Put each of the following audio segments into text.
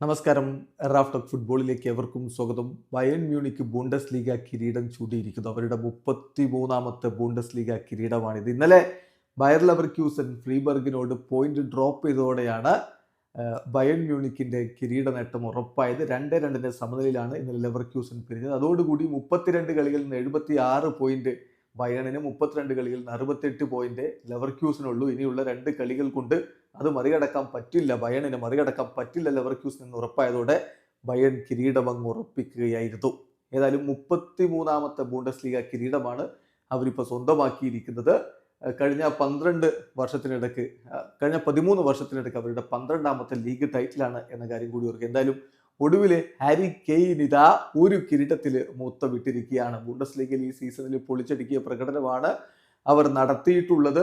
നമസ്കാരം. റാഫ്റ്റോക്ക് ഫുട്ബോളിലേക്ക് എവർക്കും സ്വാഗതം. ബയേൺ മ്യൂണിക്ക് ബൂണ്ടസ് ലീഗ കിരീടം ചൂടിയിരിക്കുന്നു. അവരുടെ 33ാമത്തെ ബൂണ്ടസ് ലീഗ കിരീടമാണിത്. ഇന്നലെ ബയർ ലെവർക്യൂസൻ ഫ്രീബർഗിനോട് പോയിന്റ് ഡ്രോപ്പ് ചെയ്തതോടെയാണ് ബയേൺ മ്യൂണിക്കിന്റെ കിരീട നേട്ടം ഉറപ്പായത്. 2-2 സമനിലയിലാണ് ഇന്നലെ ലെവർക്യൂസൻ പിരിഞ്ഞത്. അതോടുകൂടി 32 കളികളിൽ നിന്ന് 76 പോയിന്റ് ബയേണിന്, 32 കളികളിൽ നിന്ന് 68 പോയിന്റ് ലെവർക്യൂസിനുള്ളൂ. ഇനിയുള്ള 2 കളികൾ കൊണ്ട് അത് മറികടക്കാൻ പറ്റില്ല, ബയേണിന് മറികടക്കാൻ പറ്റില്ല ലെവർക്യൂസൻ എന്ന് ഉറപ്പായതോടെ ബയേൺ കിരീടം അങ്ങ് ഉറപ്പിക്കുകയായിരുന്നു. ഏതായാലും 33ാമത്തെ ബൂണ്ടസ് ലീഗ കിരീടമാണ് അവരിപ്പോൾ സ്വന്തമാക്കിയിരിക്കുന്നത്. കഴിഞ്ഞ 13 വർഷത്തിനിടയ്ക്ക് അവരുടെ 12ാമത്തെ ലീഗ് ടൈറ്റിലാണ് എന്ന കാര്യം കൂടി ഓർക്കുക. എന്തായാലും ഒടുവില് ഹാരി കെയ്ൻ ഇതാ ഒരു കിരീടത്തിൽ മുത്തമിട്ടിരിക്കുകയാണ്. ബൂണ്ടസ് ലീഗിൽ ഈ സീസണിൽ പൊളിച്ചടുക്കിയ പ്രകടനമാണ് അവർ നടത്തിയിട്ടുള്ളത്.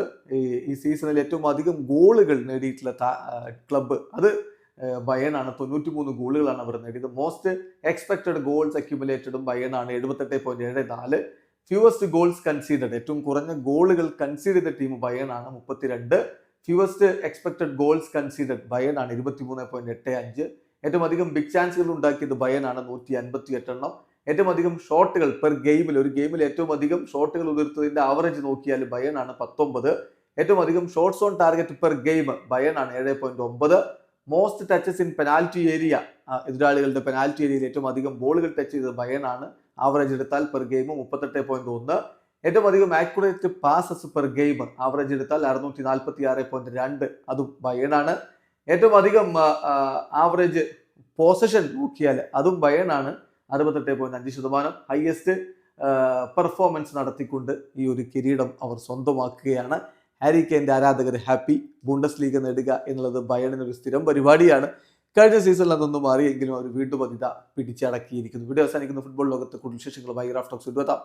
ഈ സീസണിൽ ഏറ്റവും അധികം ഗോളുകൾ നേടിയിട്ടുള്ള ക്ലബ്ബ് അത് ബയേൺ ആണ്. 93 ഗോളുകളാണ് അവർ നേടിയത്. മോസ്റ്റ് എക്സ്പെക്റ്റഡ് ഗോൾസ് അക്യുമുലേറ്റഡും ബയേൺ ആണ്, 78.74. ഫ്യൂവസ്റ്റ് ഗോൾസ് കൺസീഡഡ്, ഏറ്റവും കുറഞ്ഞ ഗോളുകൾ കൺസീഡ് ചെയ്ത ടീം ബയേൺ ആണ്, 32. ഫ്യൂവസ്റ്റ് എക്സ്പെക്റ്റഡ് ഗോൾസ് കൺസീഡഡ് ബയേൺ ആണ്, 23.85. ഏറ്റവും അധികം ബിഗ് ചാൻസുകൾ ഉണ്ടാക്കിയത് ബയേൺ ആണ്, 158. ഏറ്റവും അധികം ഷോട്ടുകൾ പെർ ഗെയിമിൽ, ഒരു ഗെയിമിൽ ഏറ്റവും അധികം ഷോട്ടുകൾ ഉതിർത്തതിന്റെ ആവറേജ് നോക്കിയാൽ ബയേൺ ആണ് 19. ഏറ്റവും അധികം shots on target per game Bayern ആണ്, 7.9. Most touches in penalty area, എതിരാളികളുടെ പെനാൽറ്റി ഏരിയയിൽ ഏറ്റവും അധികം ബോളുകൾ ടച്ച് ചെയ്തത് ബയേൺ ആണ്, ആവറേജ് എടുത്താൽ പെർ ഗെയിം 38.1. ഏറ്റവും അധികം accurate passes per game, average എടുത്താൽ 646.2, അതും ബയേൺ ആണ്. ഏറ്റവും അധികം ആവറേജ് പൊസഷൻ നോക്കിയാൽ അതും ബയേൺ ആണ്, 68.5%. ഹയസ്റ്റ് പെർഫോമൻസ് നടത്തിക്കൊണ്ട് ഈ ഒരു കിരീടം അവർ സ്വന്തമാക്കുകയാണ്. ഹാരി കെയ്ന്റെ ആരാധകർ ഹാപ്പി. ബൂണ്ടസ് ലീഗ് നേടുക എന്നുള്ളത് ബയേണിന് ഒരു സ്ഥിരം പരിപാടിയാണ്. കഴിഞ്ഞ സീസണിൽ അതൊന്നും മാറിയെങ്കിലും അവർ വീണ്ടും അതിത പിടിച്ചടക്കിയിരിക്കുന്നു. വീഡിയോ അവസാനിക്കുന്ന ഫുട്ബോൾ ലോകത്തെ കൂടുതൽ വിശേഷങ്ങളുമായി റാഫ്റ്റോക്സ് എത്താം.